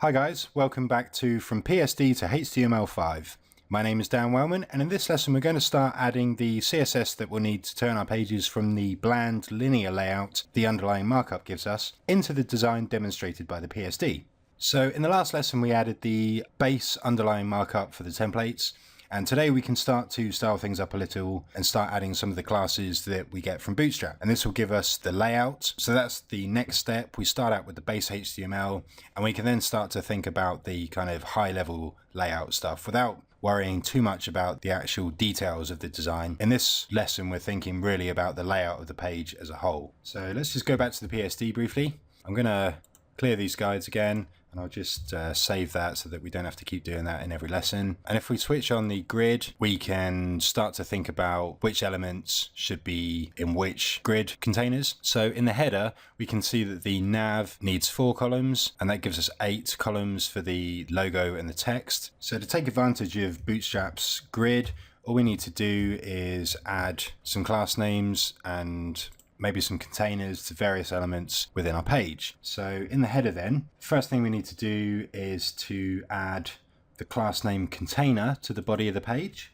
Hi guys, welcome back to From PSD to HTML5. My name is Dan Wellman, and in this lesson we're going to start adding the CSS that we'll need to turn our pages from the bland linear layout the underlying markup gives us into the design demonstrated by the PSD. So in the last lesson we added the base underlying markup for the templates, and today we can start to style things up a little and start adding some of the classes that we get from Bootstrap. And this will give us the layout. So that's the next step. We start out with the base HTML, and we can then start to think about the kind of high level layout stuff without worrying too much about the actual details of the design. In this lesson, we're thinking really about the layout of the page as a whole. So let's just go back to the PSD briefly. I'm going to clear these guides again, and I'll just save that so that we don't have to keep doing that in every lesson. And if we switch on the grid, we can start to think about which elements should be in which grid containers. So in the header, we can see that the nav needs 4 columns, and that gives us 8 columns for the logo and the text. So to take advantage of Bootstrap's grid, all we need to do is add some class names and maybe some containers to various elements within our page. So in the header then, first thing we need to do is to add the class name container to the body of the page.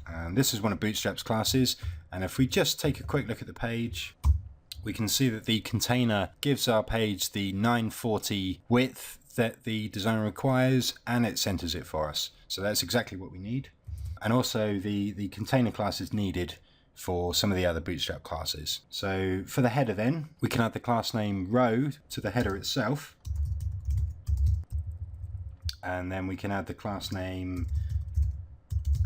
And this is one of Bootstrap's classes. And if we just take a quick look at the page, we can see that the container gives our page the 940 width that the designer requires, and it centers it for us. So that's exactly what we need. And also the container class is needed for some of the other Bootstrap classes. So for the header then, we can add the class name row to the header itself. And then we can add the class name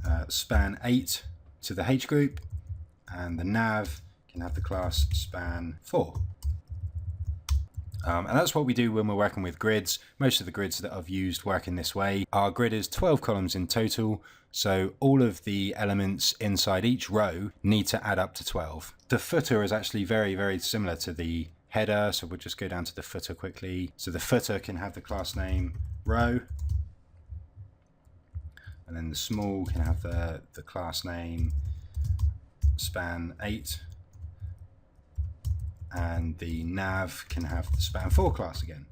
span8 to the H group. And the nav can have the class span4. And that's what we do when we're working with grids. Most of the grids that I've used work in this way. Our grid is 12 columns in total, so all of the elements inside each row need to add up to 12. The footer is actually very, very similar to the header, so we'll just go down to the footer quickly. So the footer can have the class name row, and then the small can have the class name span8. And the nav can have the span4 class again.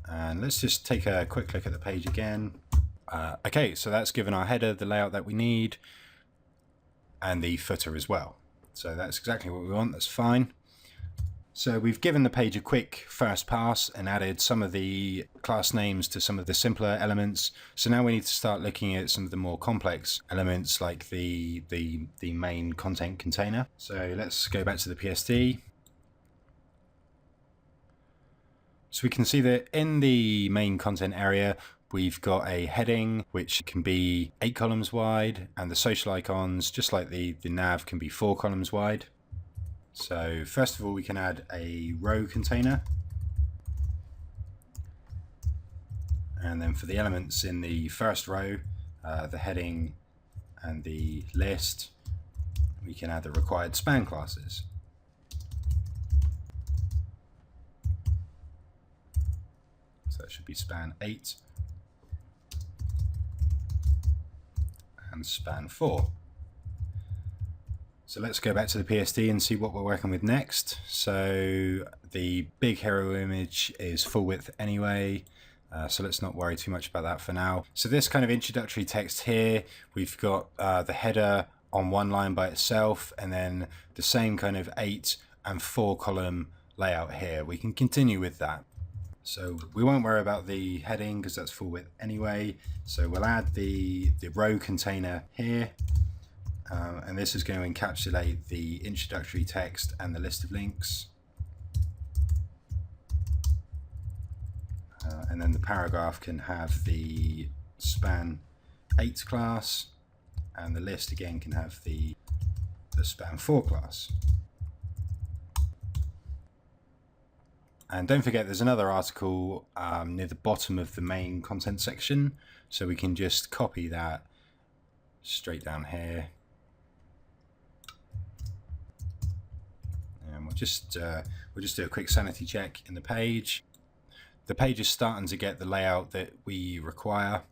And let's just take a quick look at the page again. Okay, so that's given our header the layout that we need, and the footer as well. So that's exactly what we want, that's fine. So we've given the page a quick first pass and added some of the class names to some of the simpler elements. So now we need to start looking at some of the more complex elements like the main content container. So let's go back to the PSD. So we can see that in the main content area, we've got a heading which can be 8 columns wide, and the social icons, just like the nav, can be 4 columns wide. So first of all, we can add a row container. And then for the elements in the first row, the heading and the list, we can add the required span classes. So that should be span8 and span4. So let's go back to the PSD and see what we're working with next. So the big hero image is full width anyway, so let's not worry too much about that for now. So this kind of introductory text here, we've got the header on one line by itself, and then the same kind of 8 and 4 column layout here. We can continue with that. So we won't worry about the heading because that's full width anyway. So we'll add the row container here. And this is going to encapsulate the introductory text and the list of links. And then the paragraph can have the span8 class, and the list again can have the span4 class. And don't forget, there's another article near the bottom of the main content section, so we can just copy that straight down here. And we'll just do a quick sanity check in the page. The page is starting to get the layout that we require.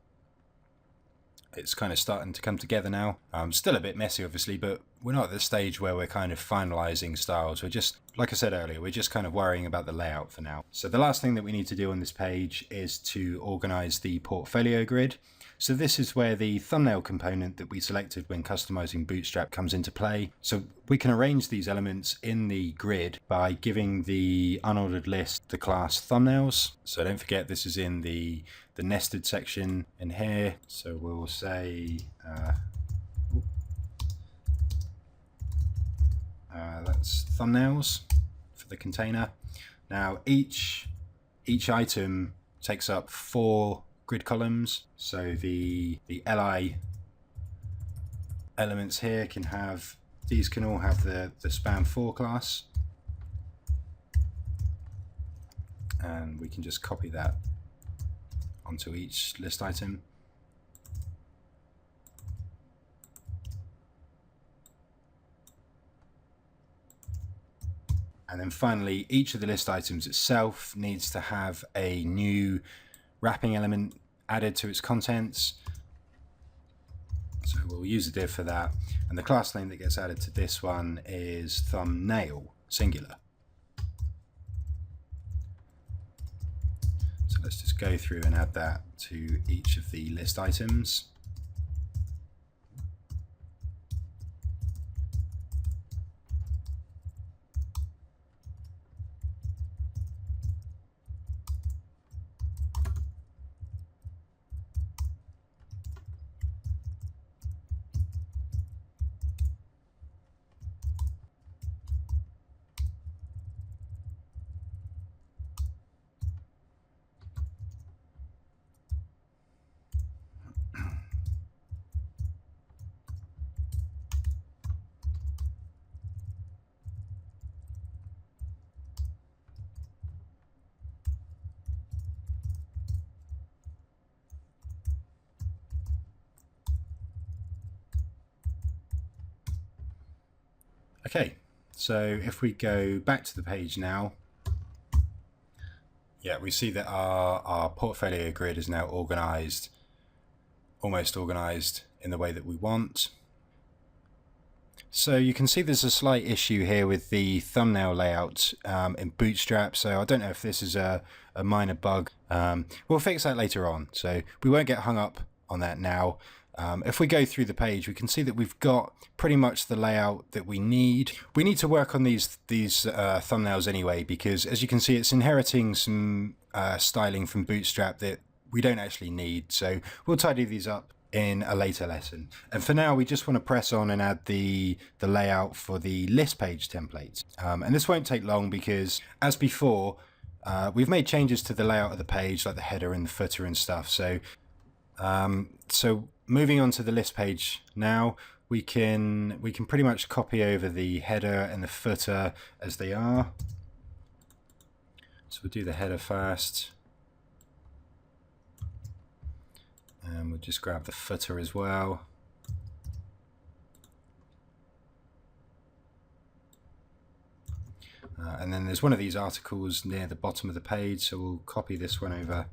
it's kind of starting to come together now. Still a bit messy, obviously, but we're not at the stage where we're kind of finalizing styles. We're just, like I said earlier, we're just kind of worrying about the layout for now. So the last thing that we need to do on this page is to organize the portfolio grid. So this is where the thumbnail component that we selected when customizing Bootstrap comes into play. So we can arrange these elements in the grid by giving the unordered list the class thumbnails. So don't forget, this is in the nested section in here. So we'll say that's thumbnails for the container. Now each item takes up 4 grid columns, so the li elements here can have, these can all have the span 4 class, and we can just copy that onto each list item. And then finally, each of the list items itself needs to have a new wrapping element added to its contents. So we'll use a div for that. And the class name that gets added to this one is thumbnail, singular. So let's just go through and add that to each of the list items. Okay, so if we go back to the page now, yeah, we see that our portfolio grid is now organized, almost organized in the way that we want. So you can see there's a slight issue here with the thumbnail layout in Bootstrap. So I don't know if this is a minor bug. We'll fix that later on. So we won't get hung up on that now. If we go through the page, we can see that we've got pretty much the layout that we need. We need to work on these thumbnails anyway, because as you can see, it's inheriting some styling from Bootstrap that we don't actually need. So we'll tidy these up in a later lesson. And for now, we just want to press on and add the layout for the list page template. And this won't take long because, as before, we've made changes to the layout of the page, like the header and the footer and stuff. So moving on to the list page now, we can pretty much copy over the header and the footer as they are. So we'll do the header first, and we'll just grab the footer as well. And then there's one of these articles near the bottom of the page, so we'll copy this one over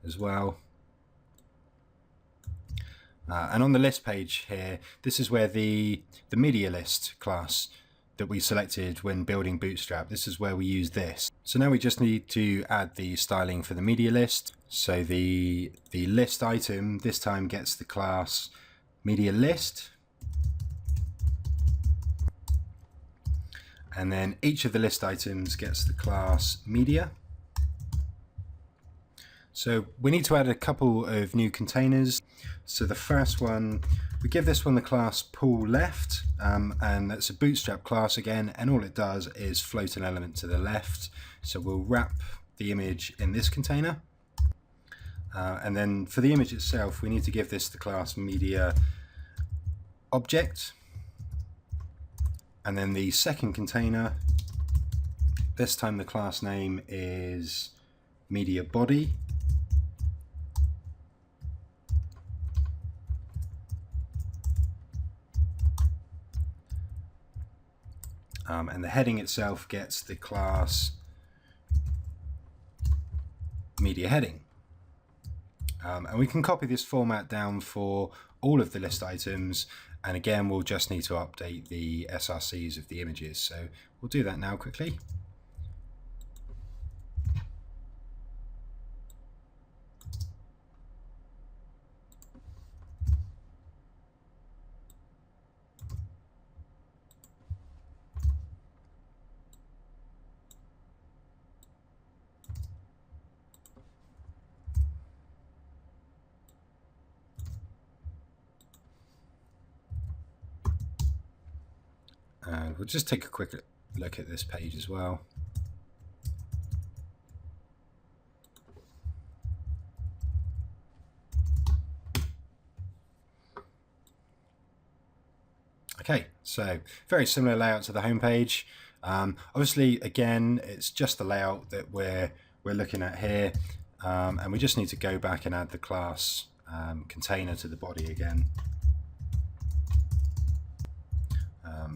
as well. And on the list page here, this is where the media list class that we selected when building Bootstrap, this is where we use this. So now we just need to add the styling for the media list. So the list item this time gets the class media list. And then each of the list items gets the class media. So we need to add a couple of new containers. So the first one, we give this one the class pool left, and that's a Bootstrap class again, and all it does is float an element to the left. So we'll wrap the image in this container. And then for the image itself, we need to give this the class media object. And then the second container, this time the class name is media body. And the heading itself gets the class media heading. And we can copy this format down for all of the list items, and again we'll just need to update the SRCs of the images. So we'll do that now quickly. And we'll just take a quick look at this page as well. Okay, so very similar layout to the home page. Obviously, again, it's just the layout that we're looking at here, and we just need to go back and add the class container to the body again.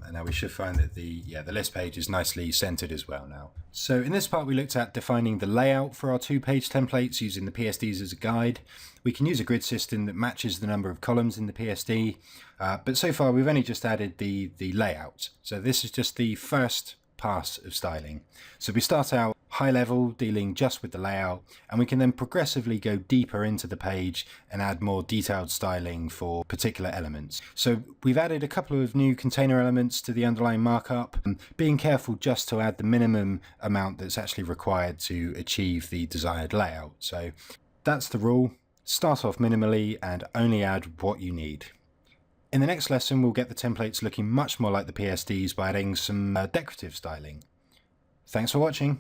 And now we should find that the list page is nicely centered as well now. So in this part we looked at defining the layout for our 2-page templates using the PSDs as a guide. We can use a grid system that matches the number of columns in the PSD, but so far we've only just added the layout. So this is just the first pass of styling. So we start out high level, dealing just with the layout, and we can then progressively go deeper into the page and add more detailed styling for particular elements. So we've added a couple of new container elements to the underlying markup, being careful just to add the minimum amount that's actually required to achieve the desired layout. So that's the rule. Start off minimally and only add what you need. In the next lesson, we'll get the templates looking much more like the PSDs by adding some decorative styling. Thanks for watching.